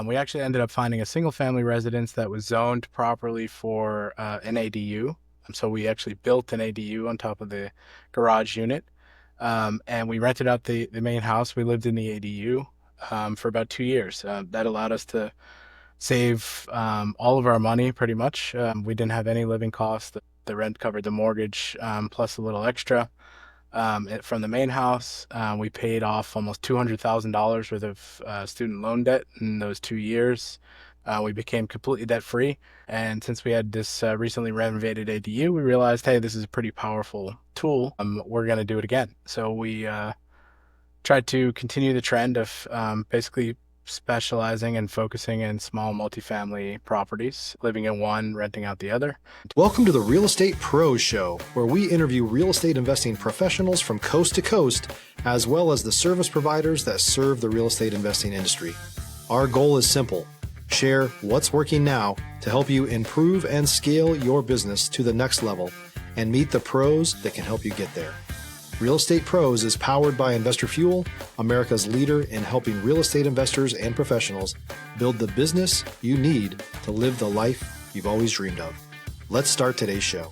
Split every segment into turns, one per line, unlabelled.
We actually ended up finding a single family residence that was zoned properly for an ADU. So we actually built an ADU on top of the garage unit. And we rented out the main house. We lived in the ADU for about 2 years. That allowed us to save all of our money pretty much. We didn't have any living costs. The rent covered the mortgage plus a little extra. From the main house, we paid off almost $200,000 worth of student loan debt in those 2 years. We became completely debt free. And since we had this recently renovated ADU, we realized, hey, this is a pretty powerful tool. We're going to do it again. So we tried to continue the trend of basically specializing and focusing in small multifamily properties, living in one, renting out the other.
Welcome to the Real Estate Pros Show, where we interview real estate investing professionals from coast to coast, as well as the service providers that serve the real estate investing industry. Our goal is simple: share what's working now to help you improve and scale your business to the next level and meet the pros that can help you get there. Real Estate Pros is powered by Investor Fuel, America's leader in helping real estate investors and professionals build the business you need to live the life you've always dreamed of. Let's start today's show.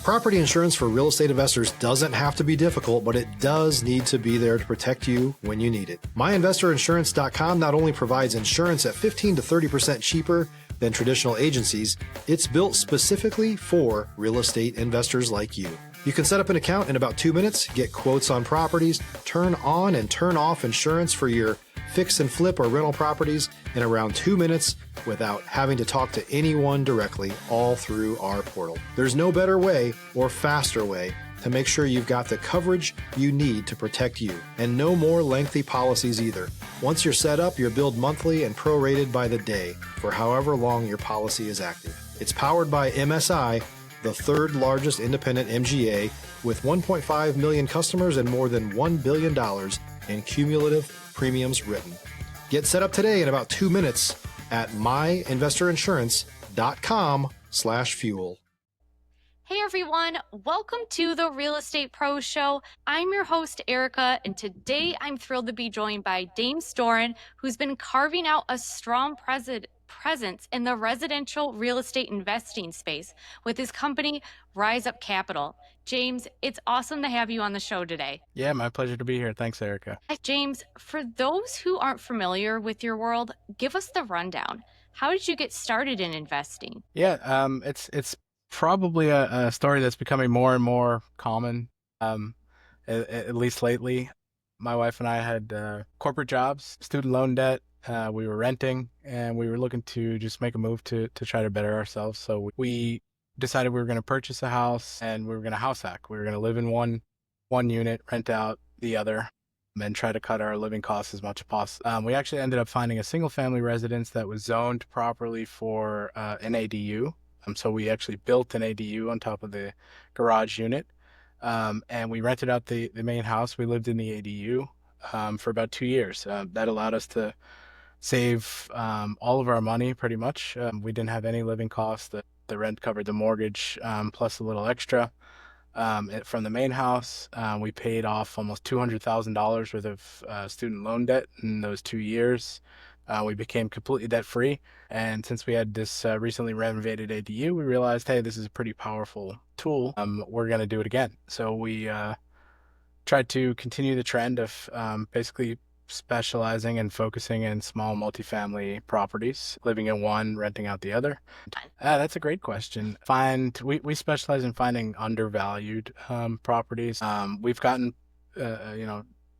Property insurance for real estate investors doesn't have to be difficult, but it does need to be there to protect you when you need it. MyInvestorInsurance.com not only provides insurance at 15 to 30% cheaper than traditional agencies, it's built specifically for real estate investors like you. You can set up an account in about 2 minutes, get quotes on properties, turn on and turn off insurance for your fix and flip or rental properties in around 2 minutes without having to talk to anyone directly, all through our portal. There's no better way or faster way to make sure you've got the coverage you need to protect you, and no more lengthy policies either. Once you're set up, you're billed monthly and prorated by the day for however long your policy is active. It's powered by MSI, the third largest independent MGA, with 1.5 million customers and more than $1 billion in cumulative premiums written. Get set up today in about 2 minutes at myinvestorinsurance.com/fuel.
Hey everyone, welcome to the Real Estate Pros Show. I'm your host, Erika, and today I'm thrilled to be joined by James Doren, who's been carving out a strong presence in the residential real estate investing space with his company, Rise Up Capital. James, it's awesome to have you on the show today.
Yeah, my pleasure to be here. Thanks, Erika.
James, for those who aren't familiar with your world, give us the rundown. How did you get started in investing?
Yeah, it's probably a story that's becoming more and more common, at least lately. My wife and I had corporate jobs, student loan debt. We were renting, and we were looking to just make a move to try to better ourselves. So we decided we were going to purchase a house, and we were going to house hack. We were going to live in one unit, rent out the other, and try to cut our living costs as much as possible. We actually ended up finding a single family residence that was zoned properly for an ADU. So we actually built an ADU on top of the garage unit, and we rented out the main house. We lived in the ADU for about 2 years. That allowed us to save all of our money pretty much. We didn't have any living costs. The rent covered the mortgage plus a little extra. From the main house, we paid off almost $200,000 worth of student loan debt in those 2 years. We became completely debt free. And since we had this recently renovated ADU, we realized, hey, this is a pretty powerful tool. We're going to do it again. So we tried to continue the trend of basically specializing and focusing in small multifamily properties, living in one, renting out the other. That's a great question. We specialize in finding undervalued properties. We've gotten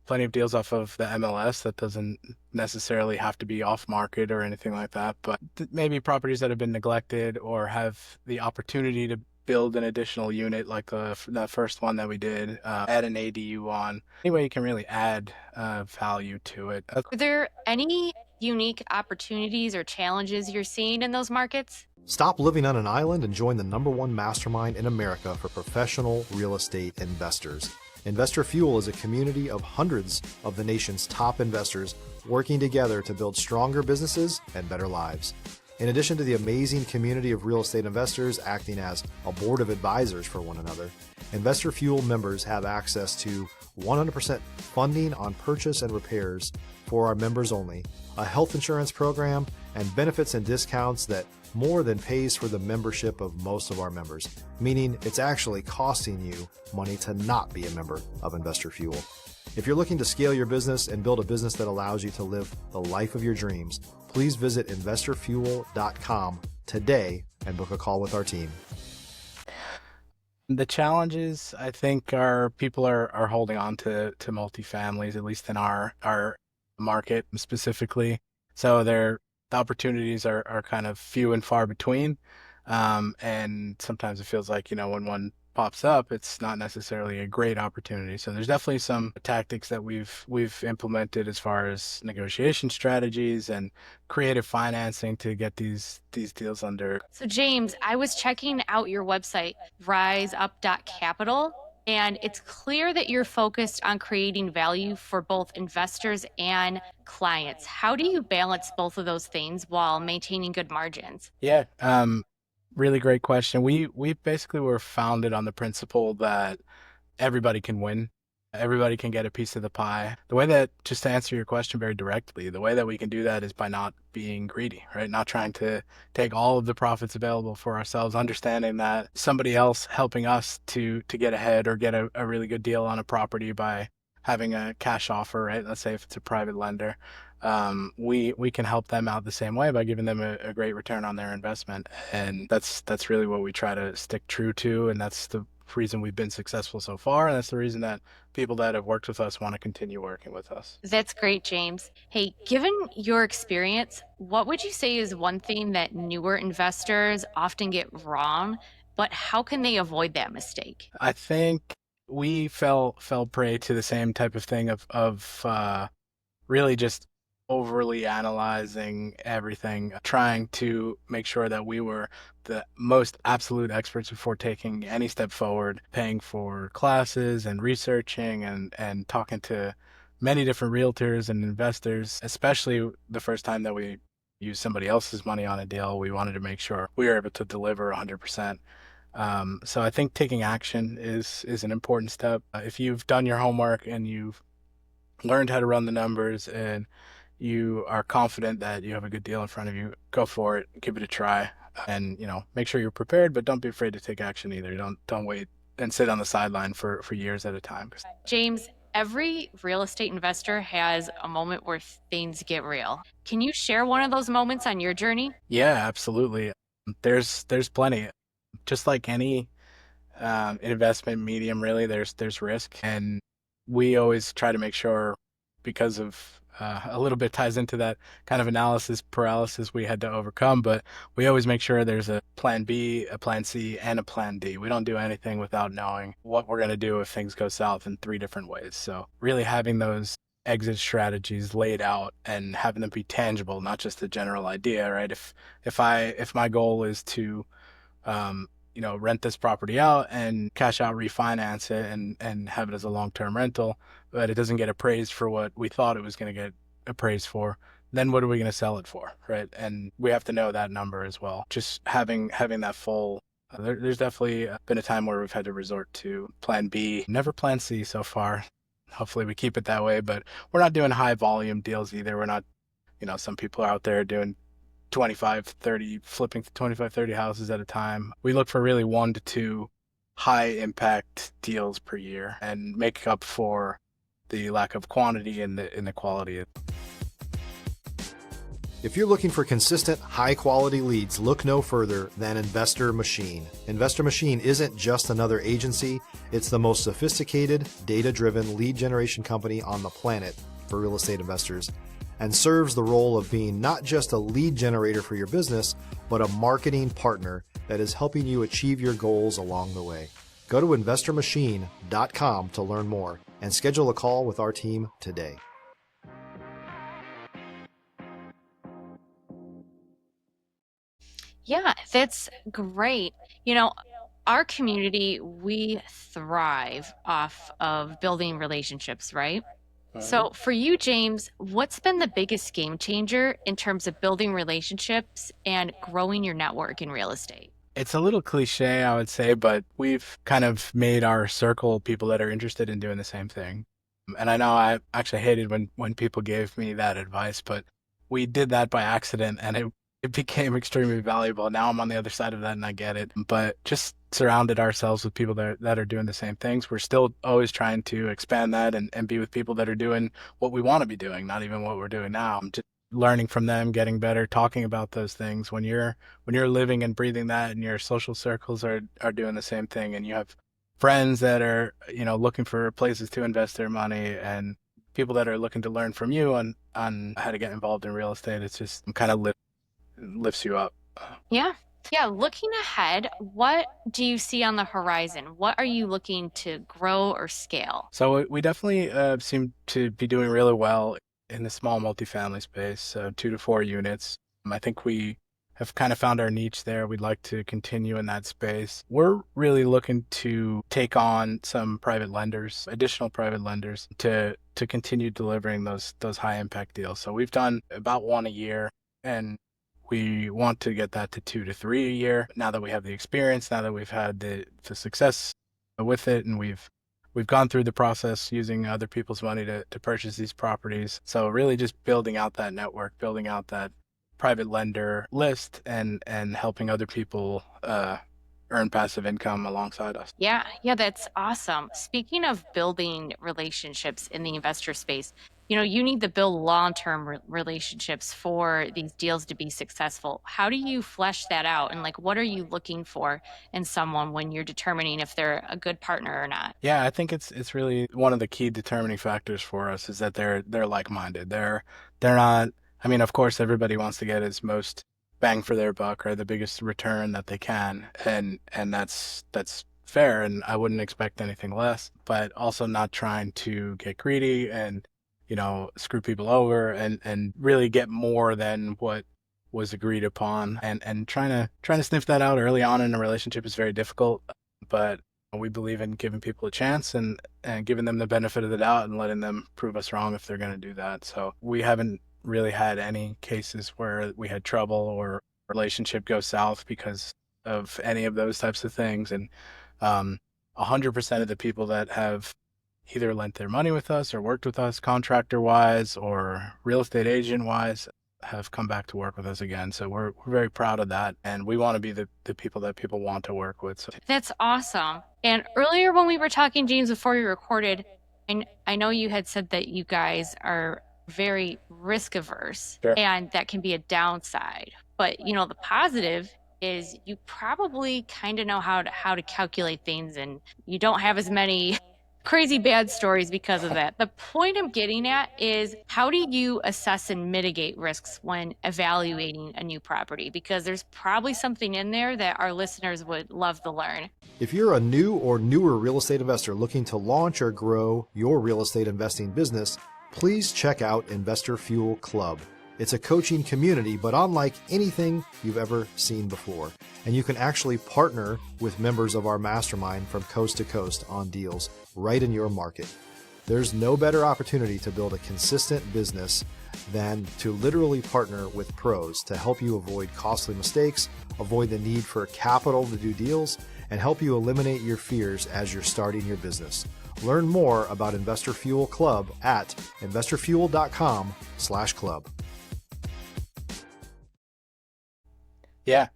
plenty of deals off of the MLS. That doesn't necessarily have to be off market or anything like that, but maybe properties that have been neglected or have the opportunity to build an additional unit, like the first one that we did, add an ADU on. Any way you can really add value to it.
Are there any unique opportunities or challenges you're seeing in those markets?
Stop living on an island and join the #1 mastermind in America for professional real estate investors. Investor Fuel is a community of hundreds of the nation's top investors working together to build stronger businesses and better lives. In addition to the amazing community of real estate investors acting as a board of advisors for one another, Investor Fuel members have access to 100% funding on purchase and repairs for our members only, a health insurance program, and benefits and discounts that more than pays for the membership of most of our members, meaning it's actually costing you money to not be a member of Investor Fuel. If you're looking to scale your business and build a business that allows you to live the life of your dreams, please visit investorfuel.com today and book a call with our team.
The challenges, I think, are people are holding on to multifamilies, at least in our market specifically. So the opportunities are kind of few and far between. And sometimes it feels like, when one pops up, it's not necessarily a great opportunity. So there's definitely some tactics that we've implemented as far as negotiation strategies and creative financing to get these deals under.
So, James, I was checking out your website, riseup.capital, and it's clear that you're focused on creating value for both investors and clients. How do you balance both of those things while maintaining good margins?
Yeah, really great question. We basically were founded on the principle that everybody can win. Everybody can get a piece of the pie. The way that, just to answer your question very directly, the way that we can do that is by not being greedy, right? Not trying to take all of the profits available for ourselves, understanding that somebody else helping us to get ahead or get a really good deal on a property by having a cash offer, right? Let's say if it's a private lender, we can help them out the same way by giving them a great return on their investment. And that's really what we try to stick true to. And that's the reason we've been successful so far. And that's the reason that people that have worked with us want to continue working with us.
That's great, James. Hey, given your experience, what would you say is one thing that newer investors often get wrong, but how can they avoid that mistake?
I think we fell prey to the same type of thing of really just overly analyzing everything, trying to make sure that we were the most absolute experts before taking any step forward, paying for classes and researching and talking to many different realtors and investors, especially the first time that we used somebody else's money on a deal. We wanted to make sure we were able to deliver 100%. So I think taking action is an important step. If you've done your homework and you've learned how to run the numbers and you are confident that you have a good deal in front of you, go for it, give it a try, and make sure you're prepared, but don't be afraid to take action either. Don't wait and sit on the sideline for years at a time.
James, every real estate investor has a moment where things get real. Can you share one of those moments on your journey?
Yeah, absolutely. There's plenty. Just like any investment medium, really, there's risk, and we always try to make sure, because of a little bit ties into that kind of analysis paralysis we had to overcome, but we always make sure there's a plan B, a plan C, and a plan D. We don't do anything without knowing what we're going to do if things go south in 3 different ways. So really having those exit strategies laid out and having them be tangible, not just a general idea, right? If my goal is to rent this property out and cash out, refinance it, and have it as a long-term rental, but it doesn't get appraised for what we thought it was going to get appraised for, then what are we going to sell it for, right? And we have to know that number as well. Just having that full. There's definitely been a time where we've had to resort to plan B, never plan C so far. Hopefully we keep it that way, but we're not doing high volume deals either. We're not, some people are out there doing 25, 30, flipping 25, 30 houses at a time. We look for really 1 to 2 high impact deals per year and make up for the lack of quantity in the quality.
If you're looking for consistent, high-quality leads, look no further than Investor Machine. Investor Machine isn't just another agency. It's the most sophisticated, data-driven lead generation company on the planet for real estate investors, and serves the role of being not just a lead generator for your business, but a marketing partner that is helping you achieve your goals along the way. Go to investormachine.com to learn more and schedule a call with our team today.
Yeah, that's great. Our community, we thrive off of building relationships, right? So, for you, James, what's been the biggest game changer in terms of building relationships and growing your network in real estate?
It's a little cliche, I would say, but we've kind of made our circle people that are interested in doing the same thing. And I know I actually hated when people gave me that advice, but we did that by accident and it became extremely valuable. Now I'm on the other side of that and I get it. But just surrounded ourselves with people that are doing the same things. We're still always trying to expand that and be with people that are doing what we want to be doing, not even what we're doing now. Just learning from them, getting better, talking about those things. When you're living and breathing that and your social circles are doing the same thing and you have friends that are, looking for places to invest their money and people that are looking to learn from you on how to get involved in real estate. It's just kind of lifts you up.
Yeah. Yeah. Looking ahead, what do you see on the horizon? What are you looking to grow or scale?
So we definitely seem to be doing really well in the small multifamily space, so 2 to 4 units. I think we have kind of found our niche there. We'd like to continue in that space. We're really looking to take on some private lenders, additional private lenders, to continue delivering those high impact deals. So we've done about one a year, and we want to get that to 2 to 3 a year. Now that we have the experience, now that we've had the success with it, and we've gone through the process using other people's money to purchase these properties. So really just building out that network, building out that private lender list and helping other people earn passive income alongside us.
Yeah, yeah, that's awesome. Speaking of building relationships in the investor space, you need to build long-term relationships for these deals to be successful. How do you flesh that out? And like, what are you looking for in someone when you're determining if they're a good partner or not?
Yeah, I think it's really one of the key determining factors for us is that they're like-minded. They're not, I mean, of course everybody wants to get as most bang for their buck or the biggest return that they can. And that's fair and I wouldn't expect anything less, but also not trying to get greedy and screw people over and really get more than what was agreed upon and trying to sniff that out early on in a relationship is very difficult, but we believe in giving people a chance and giving them the benefit of the doubt and letting them prove us wrong if they're going to do that. So we haven't really had any cases where we had trouble or relationship go south because of any of those types of things. And 100% of the people that have either lent their money with us or worked with us contractor wise or real estate agent wise have come back to work with us again. So we're very proud of that. And we want to be the people that people want to work with. So
That's awesome. And earlier when we were talking, James, before we recorded, I know you had said that you guys are very risk averse,
sure.
and that can be a downside. But the positive is you probably kind of know how to calculate things, and you don't have as many crazy bad stories because of that. The point I'm getting at is how do you assess and mitigate risks when evaluating a new property? Because there's probably something in there that our listeners would love to learn.
If you're a new or newer real estate investor looking to launch or grow your real estate investing business, please check out Investor Fuel Club. It's a coaching community, but unlike anything you've ever seen before. And you can actually partner with members of our mastermind from coast to coast on deals right in your market. There's no better opportunity to build a consistent business than to literally partner with pros to help you avoid costly mistakes, avoid the need for capital to do deals, and help you eliminate your fears as you're starting your business. Learn more about Investor Fuel Club at investorfuel.com/club.
Yeah.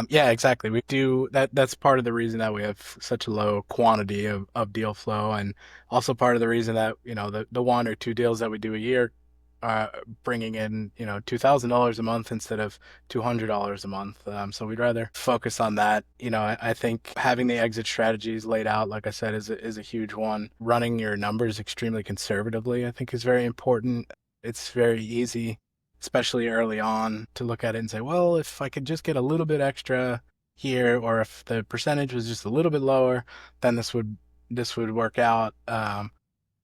Yeah, exactly. We do that. That's part of the reason that we have such a low quantity of deal flow, and also part of the reason that the one or two deals that we do a year are bringing in $2,000 a month instead of $200 a month. So we'd rather focus on that. I think having the exit strategies laid out, like I said, is a huge one. Running your numbers extremely conservatively, I think, is very important. It's very easy, especially early on, to look at it and say, well, if I could just get a little bit extra here, or if the percentage was just a little bit lower, then this would work out.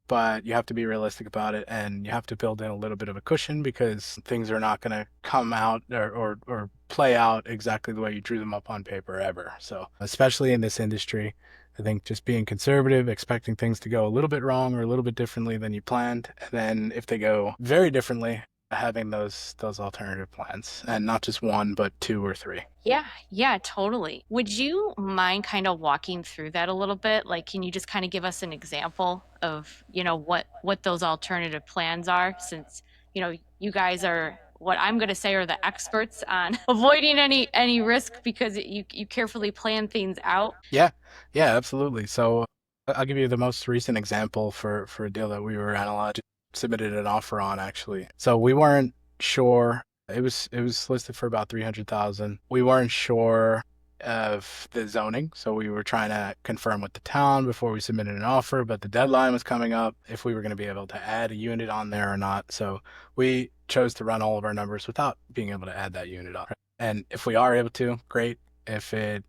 But you have to be realistic about it, and you have to build in a little bit of a cushion because things are not going to come out or play out exactly the way you drew them up on paper ever. So especially in this industry, I think just being conservative, expecting things to go a little bit wrong or a little bit differently than you planned, and then if they go very differently, having those alternative plans, and not just one but two or three.
Yeah, totally. Would you mind kind of walking through that a little bit? Like, can you just kind of give us an example of, what those alternative plans are, since, you guys are what I'm going to say are the experts on avoiding any risk because you carefully plan things out.
Yeah, yeah, absolutely. So I'll give you the most recent example for a deal that we were analyzing, submitted an offer on actually. So we weren't sure. It was listed for about 300,000. We weren't sure of the zoning, so we were trying to confirm with the town before we submitted an offer, but the deadline was coming up if we were going to be able to add a unit on there or not. So we chose to run all of our numbers without being able to add that unit on. And if we are able to, great. If it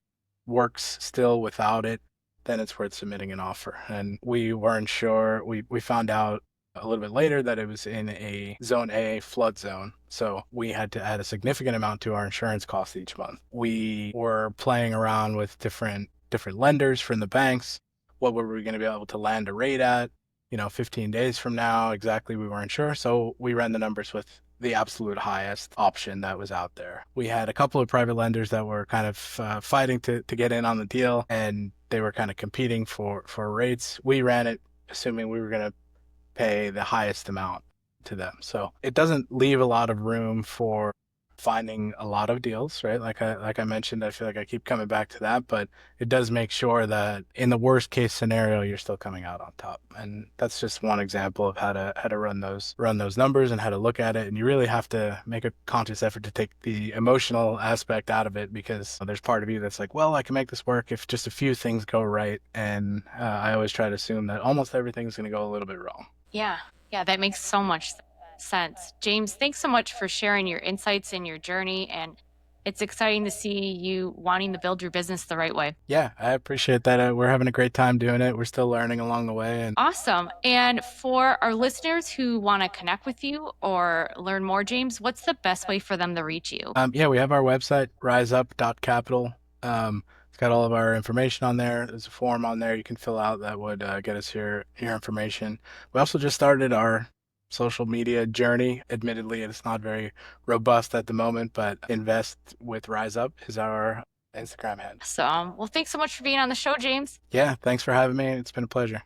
works still without it, then it's worth submitting an offer. And we weren't sure. We found out a little bit later that it was in a zone A flood zone. So we had to add a significant amount to our insurance costs each month. We were playing around with different lenders from the banks. What were we going to be able to land a rate at? 15 days from now, exactly, we weren't sure. So we ran the numbers with the absolute highest option that was out there. We had a couple of private lenders that were kind of fighting to get in on the deal, and they were kind of competing for rates. We ran it assuming we were going to pay the highest amount to them. So it doesn't leave a lot of room for finding a lot of deals, right? Like I mentioned, I feel like I keep coming back to that, but it does make sure that in the worst case scenario, you're still coming out on top. And that's just one example of how to run those numbers and how to look at it. And you really have to make a conscious effort to take the emotional aspect out of it, because there's part of you that's like, well, I can make this work if just a few things go right. And I always try to assume that almost everything's going to go a little bit wrong.
Yeah, that makes so much sense. James, thanks so much for sharing your insights and your journey. And it's exciting to see you wanting to build your business the right way.
Yeah, I appreciate that. We're having a great time doing it. We're still learning along the way. And
awesome. And for our listeners who want to connect with you or learn more, James, what's the best way for them to reach you?
Yeah, we have our website, riseup.capital. It's got all of our information on there. There's a form on there you can fill out that would get us your information. We also just started our social media journey. Admittedly, it's not very robust at the moment, but Invest with Rise Up is our Instagram handle.
So, well, thanks so much for being on the show, James.
Yeah, thanks for having me. It's been a pleasure.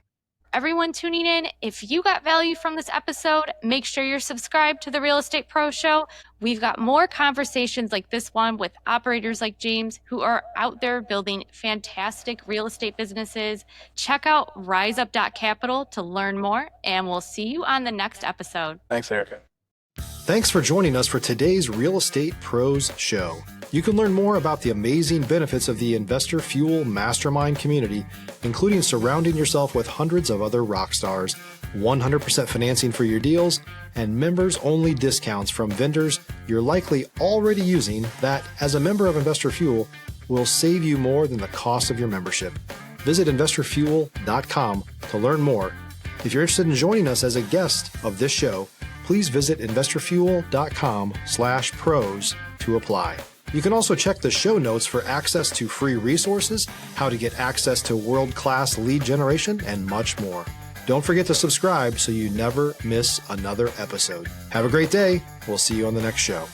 Everyone tuning in, if you got value from this episode, make sure you're subscribed to the Real Estate Pro Show. We've got more conversations like this one with operators like James who are out there building fantastic real estate businesses. Check out riseup.capital to learn more, and we'll see you on the next episode.
Thanks, Erika.
Thanks for joining us for today's Real Estate Pros Show. You can learn more about the amazing benefits of the Investor Fuel Mastermind community, including surrounding yourself with hundreds of other rock stars, 100% financing for your deals, and members-only discounts from vendors you're likely already using that, as a member of Investor Fuel, will save you more than the cost of your membership. Visit investorfuel.com to learn more. If you're interested in joining us as a guest of this show, please visit investorfuel.com/pros to apply. You can also check the show notes for access to free resources, how to get access to world-class lead generation, and much more. Don't forget to subscribe so you never miss another episode. Have a great day. We'll see you on the next show.